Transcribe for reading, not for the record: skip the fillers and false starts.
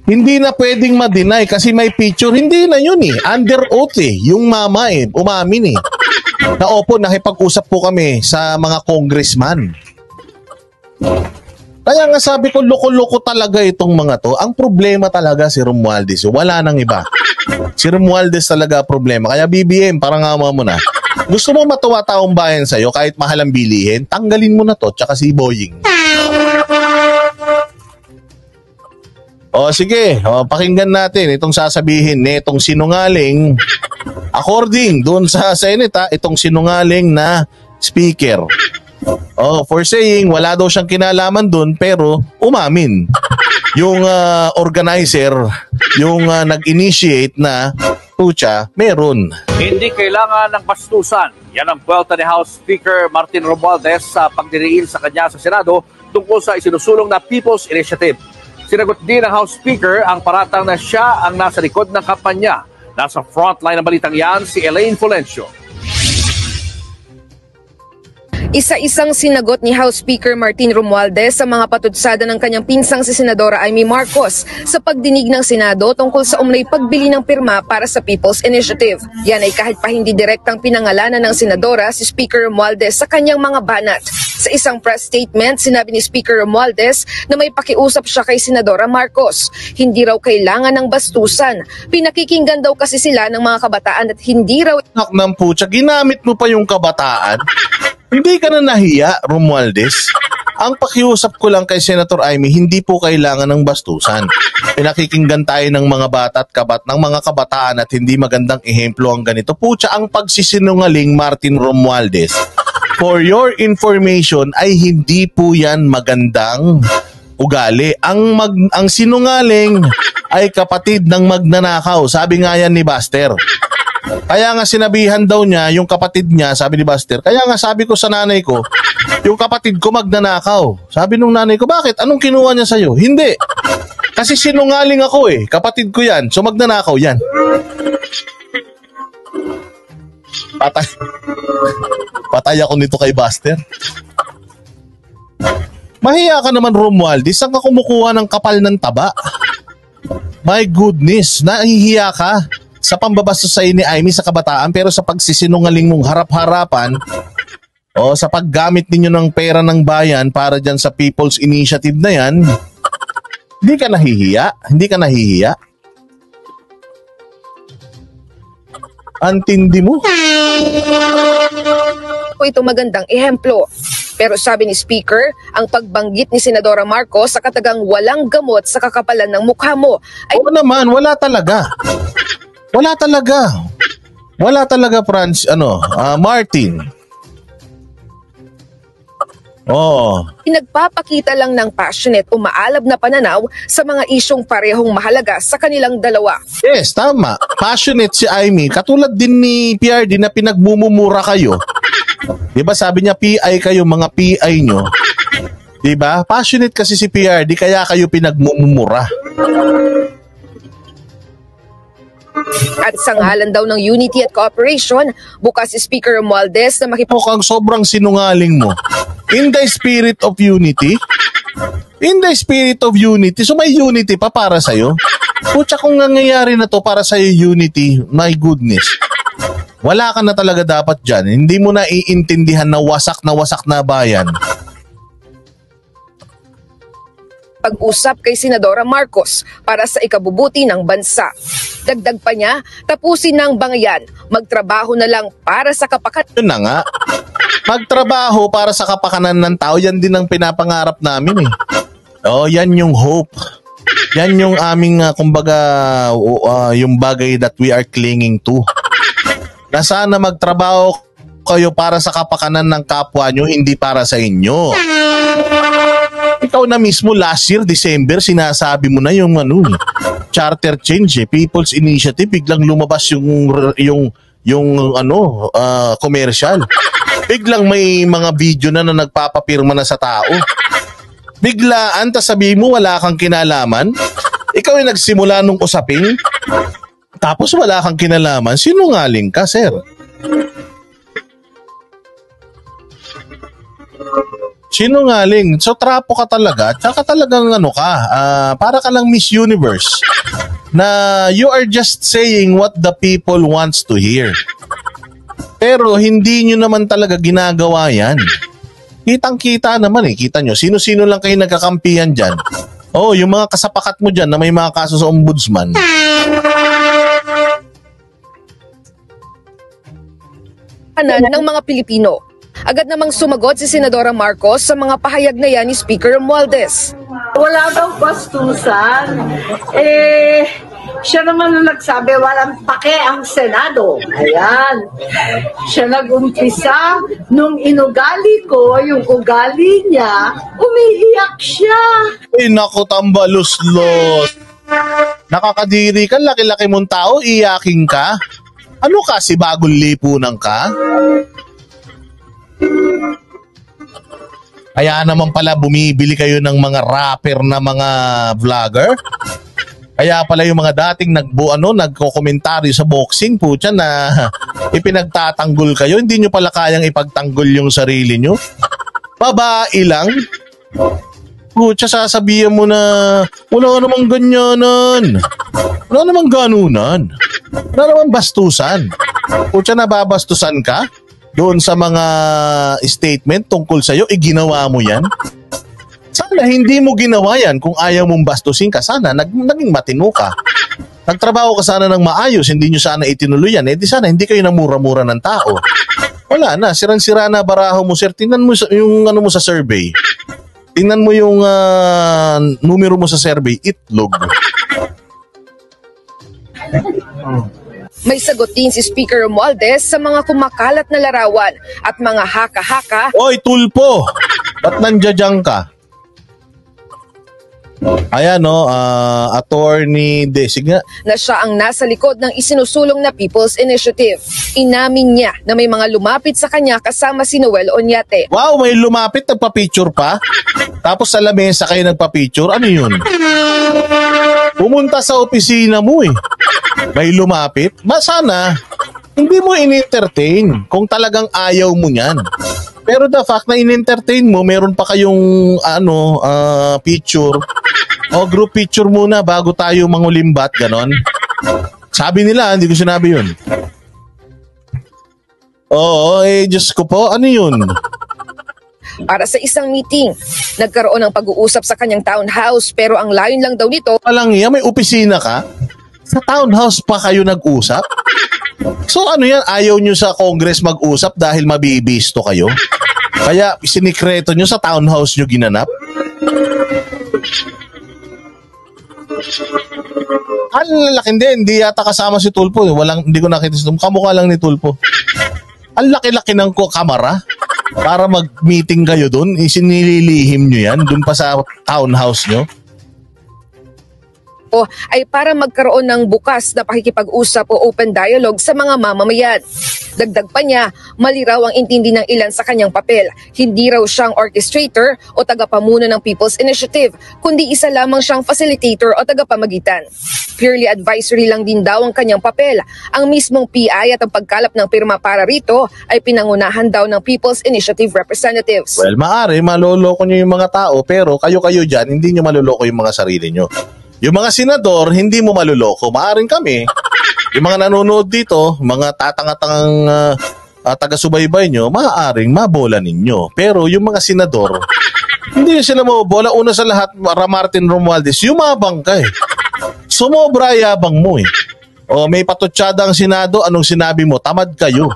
Hindi na pwedeng ma-deny kasi may picture. Hindi na yun eh. Under oath eh. Yung mama eh. Umamin eh. Na opo, nakipag-usap po kami sa mga congressman. Kaya nga sabi ko, loko-loko talaga itong mga to. Ang problema talaga si Romualdez. Wala nang iba. Si Romualdez talaga problema. Kaya BBM, parang ama mo na. Gusto mo matuwa taong bayan sa'yo kahit mahal ang bilihin, tanggalin mo na to, tsaka si Boying. O sige, pakinggan natin itong sasabihin nitong sinungaling, according doon sa Senate, itong sinungaling na speaker. For saying wala daw siyang kinalaman doon pero umamin. Yung organizer, yung nag-initiate na pucha, meron. Hindi kailangan ng bastusan. Yan ang buwelta ni House Speaker Martin Romualdez sa pagdiriin sa kanya sa Senado tungkol sa isinusulong na People's Initiative. Sinagot din ng House Speaker ang paratang na siya ang nasa likod ng kampanya. Nasa frontline ng balitang yan si Elaine Fulencio. Isa-isang sinagot ni House Speaker Martin Romualdez sa mga patutsada ng kanyang pinsang si Senadora Amy Marcos sa pagdinig ng Senado tungkol sa umnoy pagbili ng pirma para sa People's Initiative. Yan ay kahit pa hindi direktang pinangalanan ng Senadora si Speaker Romualdez sa kanyang mga banat. Sa isang press statement, sinabi ni Speaker Romualdez na may pakiusap siya kay Senadora Marcos. Hindi raw kailangan ng bastusan. Pinakikinggan daw kasi sila ng mga kabataan at hindi raw... Naknang pucha, ginamit mo pa yung kabataan? Hindi ka na nahiya, Romualdez. Ang pakiusap ko lang kay Senator Amy, hindi po kailangan ng bastusan. Pinakikinggan tayo ng mga bata at ng mga kabataan at hindi magandang ehemplo ang ganito. Pucha, ang pagsisinungaling Martin Romualdez, for your information, ay hindi po yan magandang ugali. Ang sinungaling ay kapatid ng magnanakaw. Sabi nga yan ni Buster. Kaya nga sinabihan daw niya, yung kapatid niya, sabi ni Buster, kaya nga sabi ko sa nanay ko, yung kapatid ko magnanakaw. Sabi nung nanay ko, bakit? Anong kinuha niya sa'yo? Hindi. Kasi sinungaling ako eh. Kapatid ko yan. So magnanakaw yan. Patay. Patay ako nito kay Buster. Mahiya ka naman, Romualdez. Saan ka kumukuha ng kapal ng taba? My goodness, nahihiya ka sa pambabastos sa ni Amy sa kabataan, pero sa pagsisinungaling mong harap-harapan o sa paggamit ninyo ng pera ng bayan para dyan sa People's Initiative na yan, hindi ka nahihiya? Hindi ka nahihiya? Antindi mo? Ito magandang ehemplo. Pero sabi ni Speaker, ang pagbanggit ni Senadora Marcos sa katagang walang gamot sa kakapalan ng mukha mo ay... Oo naman, wala talaga. Wala talaga. Wala talaga, Martin. Nagpapakita lang ng passionate o maalab na pananaw sa mga isyong parehong mahalaga sa kanilang dalawa. Yes, tama. Passionate si Amy. Katulad din ni PRD na pinagmumumura kayo. Diba sabi niya PI kayo, mga PI nyo. Diba? Passionate kasi si PRD kaya kayo pinagmumura. At sa ngalan daw ng unity at cooperation, bukas si Speaker Romualdez na Mukhang sobrang sinungaling mo. In the spirit of unity? In the spirit of unity? So may unity pa para sa'yo? Pucha, kung nangyayari na to para sa'yo unity, my goodness. Wala ka na talaga dapat dyan. Hindi mo na iintindihan na wasak na bayan. Pag-usap kay Senadora Marcos para sa ikabubuti ng bansa. Dagdag pa niya, tapusin ng bangayan, magtrabaho na lang para sa kapakanan. Yun na nga. Magtrabaho para sa kapakanan ng tao, yan din ang pinapangarap namin eh. Yan yung hope. Yan yung aming, yung bagay that we are clinging to. Na sana magtrabaho kayo para sa kapakanan ng kapwa nyo, hindi para sa inyo. Ikaw na mismo last year, December, sinasabi mo na yung charter change People's Initiative, biglang lumabas yung commercial. Biglang may mga video na nagpapapirma na sa tao. Biglaan, tas sabihin mo wala kang kinalaman. Ikaw ay nagsimula nung usapin, tapos wala kang kinalaman. Sinungaling ka, sir. Sinungaling. So trapo ka talaga. Tsaka talagang ano ka, para ka lang Miss Universe na you are just saying what the people wants to hear. Pero hindi nyo naman talaga ginagawa yan. Kitang-kita naman eh. Kita nyo, sino-sino lang kayo nagkakampihan dyan. Oh, yung mga kasapakat mo dyan na may mga kaso sa ombudsman. Ng mga Pilipino. Agad namang sumagot si Senadora Marcos sa mga pahayag na yan ni Speaker Romualdez. Wala daw bastusan. Siya naman ang nagsabi, walang pake ang Senado. Ayan. Siya nag-umpisa, nung inugali ko, yung ugali niya, umiiyak siya. Ay, naku, tambalos-los. Nakakadiri ka, laki-laki mong tao, iyaking ka. Ano kasi bagong lipunan ka? Kaya naman pala bumibili kayo ng mga rapper na mga vlogger. Kaya pala yung mga dating nagko-komentaryo sa boxing, putya na ipinagtatanggol kayo. Hindi nyo pala kayang ipagtanggol yung sarili nyo. Babae lang. Putya, sasabihin mo na wala namang ganyanan. Wala namang ganunan. Wala namang bastusan. Putya, nababastusan ka doon sa mga statement tungkol sa'yo, ginawa mo yan. Sana hindi mo ginawa yan kung ayaw mong bastusin ka. Sana naging matino ka. Nagtrabaho ka sana ng maayos, hindi nyo sana itinuloy yan. Di sana hindi kayo namura-mura ng tao. Wala na, sirang-sira na baraho mo, sir. Tingnan mo yung ano mo sa survey. Tingnan mo yung numero mo sa survey, itlog. May sagot din si Speaker Romualdez sa mga kumakalat na larawan at mga haka-haka. Oy, tulpo! Ba't nandiyan ka? Ayan, attorney Sige. Na siya ang nasa likod ng isinusulong na People's Initiative. Inamin niya na may mga lumapit sa kanya kasama si Noel Oñate. Wow, may lumapit, nagpa-picture pa? Tapos sa lamesa kayo nagpa-picture? Ano yun? Pumunta sa opisina mo eh. May lumapit? Sana hindi mo in-entertain kung talagang ayaw mo niyan. Pero the fact na in-entertain mo, meron pa kayong picture o group picture muna bago tayo mangulimbat, ganon. Sabi nila, hindi ko sinabi yun. Oo, Diyos ko po, ano yun? Para sa isang meeting, nagkaroon ng pag-uusap sa kanyang townhouse pero ang layon lang daw nito. Alang iya, may opisina ka? Sa townhouse pa kayo nag-usap? So ano yan, ayaw nyo sa Congress mag-usap dahil mabibisto kayo? Kaya sinikreto nyo sa townhouse nyo ginanap? Ang laki, hindi yata kasama si Tulpo. Hindi ko nakita si Tulpo. Kamukha lang ni Tulpo. Ang laki-laki ng kamera para mag-meeting kayo doon. Isinililihim nyo yan doon pa sa townhouse nyo. Ay para magkaroon ng bukas na pakikipag-usap o open dialogue sa mga mamamayan. Dagdag pa niya, mali raw ang intindi ng ilan sa kanyang papel. Hindi raw siyang orchestrator o tagapamuno ng People's Initiative, kundi isa lamang siyang facilitator o tagapamagitan. Purely advisory lang din daw ang kanyang papel. Ang mismong PI at ang pagkalap ng pirma para rito ay pinangunahan daw ng People's Initiative representatives. Well, maaari maloloko nyo yung mga tao, pero kayo dyan, hindi nyo maloloko yung mga sarili nyo. Yung mga senador, hindi mo maluloko. Maaring kami, yung mga nanonood dito, mga tatanga-tangang taga-subaybay nyo, maaaring mabola ninyo. Pero yung mga senador, hindi sila mabola. Una sa lahat, Martin Romualdez, yumabang ka eh. Sumobra yabang mo eh. O may patutsada ang Senado, anong sinabi mo? Tamad kayo.